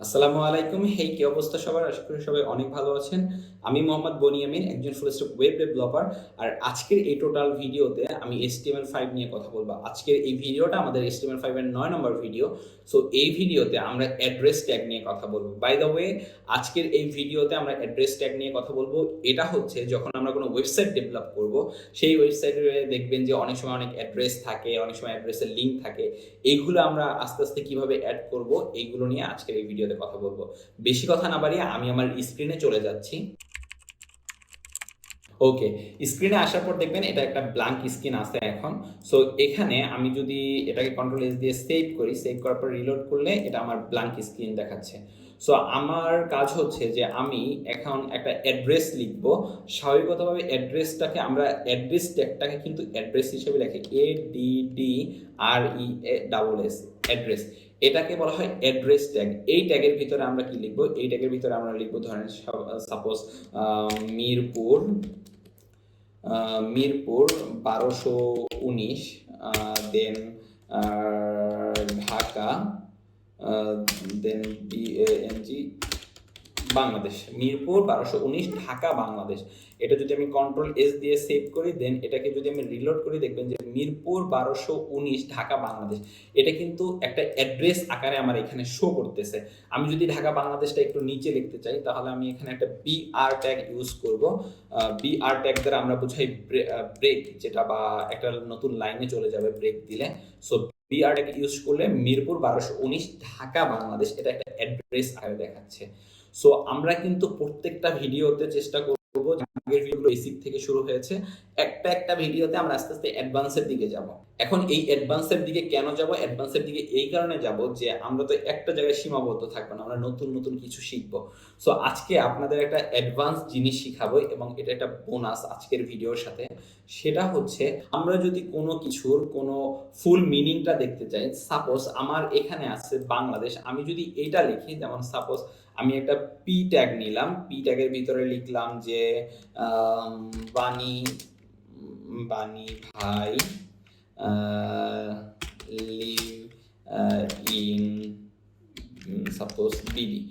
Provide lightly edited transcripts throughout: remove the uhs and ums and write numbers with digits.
আসসালামু আলাইকুম। হেই, কি অবস্থা সবার? আশা করি সবাই অনেক ভালো আছেন। আমি মোহাম্মদ বনিয়ামিন, একজন ফুল স্ট্যাক ওয়েব ডেভেলপার। আর আজকের এই টোটাল ভিডিওতে আমি HTML5 নিয়ে কথা বলব। আজকের এই ভিডিওটা আমাদের HTML5 এর ৯ নম্বর ভিডিও। সো এই ভিডিওতে আমরা অ্যাড্রেস ট্যাগ নিয়ে কথা বলব। বাই দ্য ওয়ে, আজকের এই ভিডিওতে আমরা অ্যাড্রেস ট্যাগ নিয়ে কথা বলব। এটা হচ্ছে যখন আমরা কোনো ওয়েবসাইট ডেভেলপ করব, সেই ওয়েবসাইটে দেখবেন যে অনেক সময় অনেক অ্যাড্রেস থাকে, অনেক সময় অ্যাড্রেসের লিঙ্ক থাকে। এইগুলো আমরা আস্তে আস্তে কিভাবে অ্যাড করব, এইগুলো নিয়ে আজকের এই ভিডিওতে কথা বলবো। বেশি কথা না বাড়িয়ে আমি আমার স্ক্রিনে চলে যাচ্ছি। ওকে, স্ক্রিনে আসার পর দেখবেন এটা একটা ব্ল্যাঙ্ক স্ক্রিন আছে এখন। সো এখানে আমি যদি এটাকে কন্ট্রোল এস দিয়ে সেভ করি, সেভ করার পর রিলোড করলে এটা আমার ব্ল্যাঙ্ক স্ক্রিন দেখাচ্ছে। সো আমার কাজ হচ্ছে যে আমি এখন একটা অ্যাড্রেস লিখবো। স্বাভাবিকভাবে অ্যাড্রেসটাকে আমরা অ্যাড্রেস ট্যাগটাকে কিন্তু অ্যাড্রেস হিসেবে লিখি, ADDRES, অ্যাড্রেস। এটাকে বলা হয় অ্যাড্রেস ট্যাগ। এই ট্যাগের ভিতরে আমরা কি লিখবো? এই ট্যাগের ভিতরে আমরা লিখবো, ধরেন সাপোজ মিরপুর মিরপুর 1219, দেন ঢাকা, দেন BANG বাংলাদেশ। মিরপুর 1219 ঢাকা বাংলাদেশ। এটা যদি আমি কন্ট্রোল এস দিয়ে সেভ করি, দেন এটাকে যদি আমি রিলোড করি, দেখবেন যে মিরপুর 1219 ঢাকা বাংলাদেশ। এটা কিন্তু একটা অ্যাড্রেস আকারে আমার এখানে শো করতেছে। আমি যদি ঢাকা বাংলাদেশটা একটু নিচে লিখতে চাই, তাহলে আমি এখানে একটা BR ট্যাগ ইউজ করব। BR ট্যাগ দ্বারা আমরা বুঝাই ব্রেক, যেটা বা একটা নতুন লাইনে চলে যাবে ব্রেক দিলে। সো BR ট্যাগ ইউজ করলে মিরপুর 1219 ঢাকা বাংলাদেশ এটা একটা অ্যাড্রেস আকারে দেখাচ্ছে। সো আমরা কিন্তু প্রত্যেকটা ভিডিওতে চেষ্টা করব, আগের ভিডিওগুলো বেসিক থেকে শুরু হয়েছে, একটা একটা ভিডিওতে আমরা আস্তে আস্তে অ্যাডভান্সের দিকে যাব। এখন এই অ্যাডভান্সের দিকে কেন যাব? অ্যাডভান্সের দিকে এই কারণে যাব যে আমরা তো একটা জায়গায় সীমাবদ্ধ থাকবো না, আমরা নতুন নতুন কিছু শিখবো। সো আজকে আপনাদের একটা অ্যাডভান্স জিনিস শিখাবো, এবং এটা একটা বোনাস আজকের ভিডিওর সাথে। সেটা হচ্ছে, আমরা যদি কোনো কিছুর কোনো ফুল মিনিংটা দেখতে চাই, সাপোজ আমার এখানে আছে বাংলাদেশ, আমি যদি এটা লিখি, যেমন সাপোজ আমি একটা পি ট্যাগ নিলাম, পি ট্যাগের ভিতরে লিখলাম যে বানি বানি ভাই লিভ ইন সাপোজ বিডি,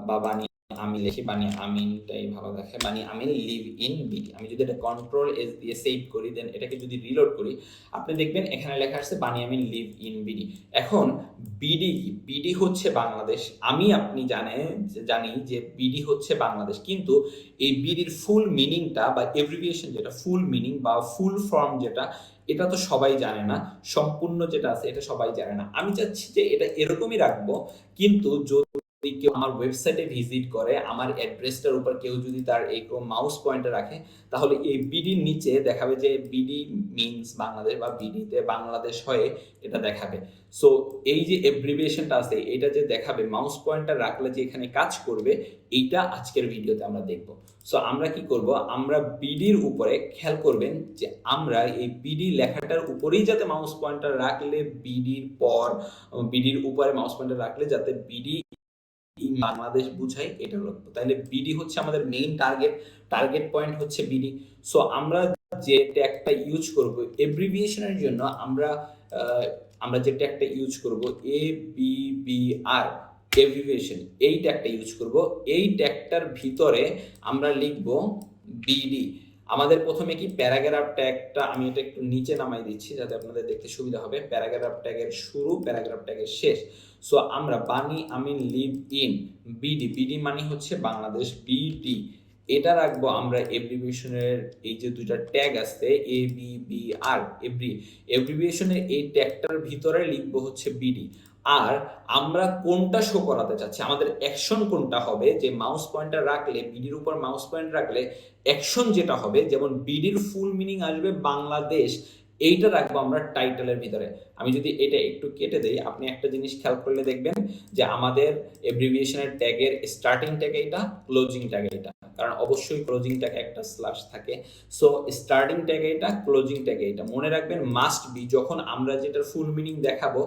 বা বানি আমি লিখি, বানি আমিনটাই ভালো দেখে, বানি আমিন লিভ ইন বিডি। আমি যদি এটা কন্ট্রোল এস দিয়ে সেভ করি, দেন এটাকে যদি রিলোড করি, আপনি দেখবেন এখানে লেখা আছে বানি আমিন লিভ ইন বিডি। এখন বিডি কি? বিডি হচ্ছে বাংলাদেশ। আপনি জানি যে বিডি হচ্ছে বাংলাদেশ, কিন্তু এই বিডির ফুল মিনিংটা বা এব্রিভিয়েশন, যেটা ফুল মিনিং বা ফুল ফর্ম যেটা, এটা তো সবাই জানে না। সম্পূর্ণ যেটা আছে এটা সবাই জানে না। আমি চাচ্ছি যে এটা এরকমই রাখবো, কিন্তু যদি কেউ আমার ওয়েবসাইটে ভিজিট করে, আমার অ্যাড্রেসটার উপর কেউ যদি তার এই মাউস পয়েন্টার রাখে, তাহলে এই বিডির নিচে দেখাবে যে বিডি মিনস বাংলাদেশ, বা বিডিতে বাংলাদেশ হয়ে এটা দেখাবে। সো এই যে এব্রিভিয়েশনটা আছে, এটা যে দেখাবে মাউস পয়েন্টার রাখলে যে এখানে কাজ করবে, এইটা আজকের ভিডিওতে আমরা দেখব। সো আমরা কি করব? আমরা বিডির উপরে খেয়াল করবেন যে আমরা এই বিডি লেখাটার উপরেই যাতে মাউস পয়েন্টার রাখলে, বিডির উপরে মাউস পয়েন্টার রাখলে যাতে বিডি বাংলাদেশ বুঝাই, এটা লক্ষ্য। তাহলে বিডি হচ্ছে আমাদের মেইন টার্গেট পয়েন্ট হচ্ছে বিডি। সো আমরা যে ট্যাগটা ইউজ করব এব্রিভিয়েশনের জন্য, আমরা যে ট্যাগটা ইউজ করব, ABBR এব্রিভিয়েশন, এই ট্যাগটা ইউজ করব। এই ট্যাগটার ভিতরে আমরা লিখব বিডি। আমাদের প্রথমে কি প্যারাগ্রাফ ট্যাগটা, আমি এটা একটু নিচে নামাই দিচ্ছি যাতে আপনাদের দেখতে সুবিধা হবে। প্যারাগ্রাফ ট্যাগের শুরু, প্যারাগ্রাফ ট্যাগের শেষ। সো আমরা বানি আমিন লিভ ইন বিডি, বিডি মানে হচ্ছে বাংলাদেশ, বিডি এটা রাখবো আমরা। এব্রিভিয়েশনের এই যে দুইটা ট্যাগ আছে, ABBR, এব্রিভিয়েশনের এই ট্যাগটার ভিতরে লিখবো হচ্ছে বিডি। আর আমরা কোনটা শো করাতে চাচ্ছি, আমাদের অ্যাকশন কোনটা হবে, যে মাউস পয়েন্টার রাখলে, বিডির উপর মাউস পয়েন্ট রাখলে অ্যাকশন যেটা হবে, যেমন বিডির ফুল মিনিং আসবে বাংলাদেশ, এইটা রাখবো আমরা টাইটেলের ভিতরে। আমি যদি এটা একটু কেটে দেই, আপনি একটা জিনিস খেয়াল করলে দেখবেন যে আমাদের এব্রিভিয়েশনের ট্যাগের স্টার্টিং ট্যাগ এইটা, ক্লোজিং ট্যাগ এইটা, কারণ অবশ্যই ক্লোজিং ট্যাগে একটা স্ল্যাশ থাকে। সো স্টার্টিং ট্যাগ এইটা, ক্লোজিং ট্যাগ এইটা মনে রাখবেন, মাস্ট বি। যখন আমরা যেটার ফুল মিনিং দেখাবো,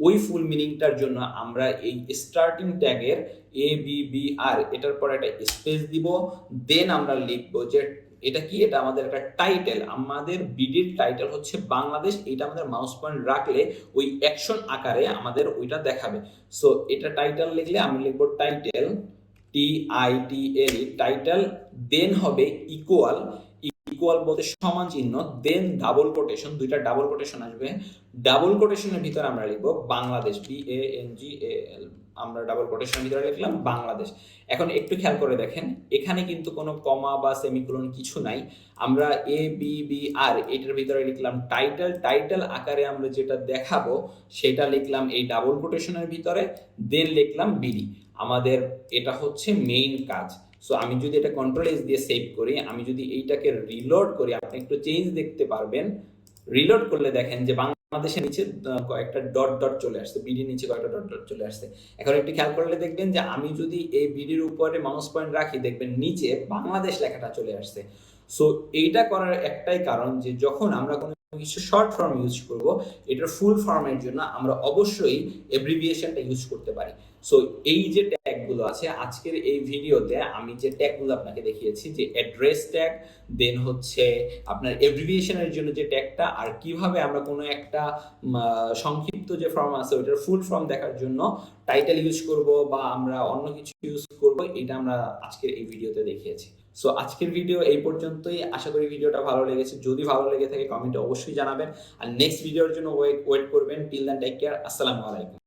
ওই ফুল মিনিংটার জন্য আমরা এই স্টার্টিং ট্যাগের ABBR এটার পর একটা স্পেস দিব, দেন আমরা লিখবো যে এটা কি? এটা আমাদের একটা টাইটেল। আমাদের বিডির টাইটেল হচ্ছে বাংলাদেশ। এটা আমাদের মাউস পয়েন্ট রাখলে ওই অ্যাকশন আকারে আমাদের ওইটা দেখাবে। সো এটা টাইটেল লিখলে আমি লিখব টাইটেল, TITLE টাইটেল, দেন হবে ইকুয়াল, ইকুয়াল বলতে সমান চিহ্ন, দেন ডাবল কোটেশন, দুইটা ডাবল কোটেশন আসবে। ডাবল কোটেশনের ভিতরে আমরা লিখব বাংলাদেশ, BANGAL, আমরা ডাবল কোটেশনের ভিতরে লিখলাম বাংলাদেশ। এখন একটু খেয়াল করে দেখেন, এখানে কিন্তু কোনো কমা বা সেমিকোলন কিছু নাই। আমরা ABBR এটার ভিতরে লিখলাম টাইটেল, টাইটেল আকারে আমরা যেটা দেখাবো সেটা লিখলাম এই ডাবল কোটেশনের ভিতরে, দেন লিখলাম বিডি। আমাদের এটা হচ্ছে মেইন কাজ। সো আমি যদি এটা কন্ট্রোল এস দিয়ে সেভ করি, আমি যদি এইটাকে রিলোড করি, আপনি একটু চেঞ্জ দেখতে পারবেন। রিলোড করলে দেখেন যে বাংলাদেশের নিচে কয়েকটা ডট ডট চলে আসছে, বিডির নিচে কয়েকটা ডট ডট চলে আসছে। এখন একটু খেয়াল করলে দেখবেন যে আমি যদি এই বিডির উপরে মাউস পয়েন্ট রাখি, দেখবেন নিচে বাংলাদেশ লেখাটা চলে আসছে। সো এইটা করার একটাই কারণ যে যখন আমরা কোনো কিছু শর্ট ফর্ম ইউজ করব, এটার ফুল ফর্মের জন্য আমরা অবশ্যই এব্রিভিয়েশনটা ইউজ করতে পারি। সো এই যে ট্যাগগুলো আছে আজকের এই ভিডিওতে, আমি যে ট্যাগগুলো আপনাকে দেখিয়েছি, যে অ্যাড্রেস ট্যাগ, দেন হচ্ছে আপনার এব্রিভিয়েশনের জন্য যে ট্যাগটা, আর কিভাবে আমরা কোনো একটা সংক্ষিপ্ত যে ফর্ম আছে ওইটার ফুল ফর্ম দেখার জন্য টাইটেল ইউজ করব বা আমরা অন্য কিছু ইউজ করব, এটা আমরা আজকের এই ভিডিওতে দেখিয়েছি। সো আজকের ভিডিও এই পর্যন্তই। আশা করি ভিডিওটা ভালো লেগেছে। যদি ভালো লেগে থাকে কমেন্টে অবশ্যই জানাবেন, আর নেক্সট ভিডিওর জন্য ওয়েট করবেন। Till then take care. আসসালামু আলাইকুম।